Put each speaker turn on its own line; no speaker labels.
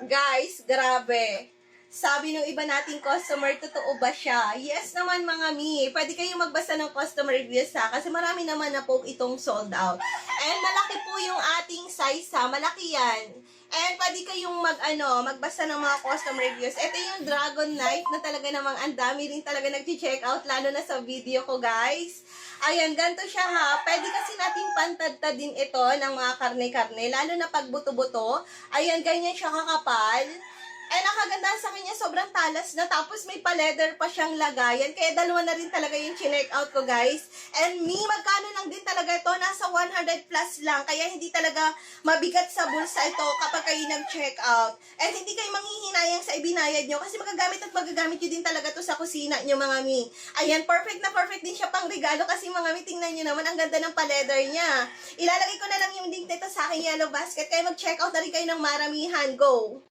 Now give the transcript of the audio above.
Guys, grabe. Sabi ng iba nating customer, totoo ba siya? Yes naman mga mi. Pwede kayong magbasa ng customer reviews ha, kasi marami naman na po itong sold out. And malaki po yung ating size ha, malaki yan. And pwede kayong magbasa ng mga customer reviews. Ito yung Dragon Knife na talaga namang ang dami rin talaga nag-check out, lalo na sa video ko guys. Ayan, ganito siya ha. Pwede kasi nating pantadtad din ito ng mga karne-karne, lalo na pag buto-buto. Ayan, ganyan siya kakapal. Ay, nakaganda sa kanya, sobrang talas na. Tapos may pa-leather pa siyang lagayan. Kaya dalawa na rin talaga yung chinek out ko, guys. And magkano lang din talaga ito? Nasa 100 plus lang. Kaya hindi talaga mabigat sa bulsa ito kapag kayo nag-check out. And hindi kayo manghihinayang sa ibinayad nyo. Kasi magagamit at magagamit nyo din talaga to sa kusina nyo, mga mi. Ayan, perfect na perfect din siya pang regalo. Kasi mga mi, tingnan nyo naman, ang ganda ng pa-leather niya. Ilalagay ko na lang yung link nito sa aking yellow basket. Kaya mag-check out na rin kayo ng maramihan. Go!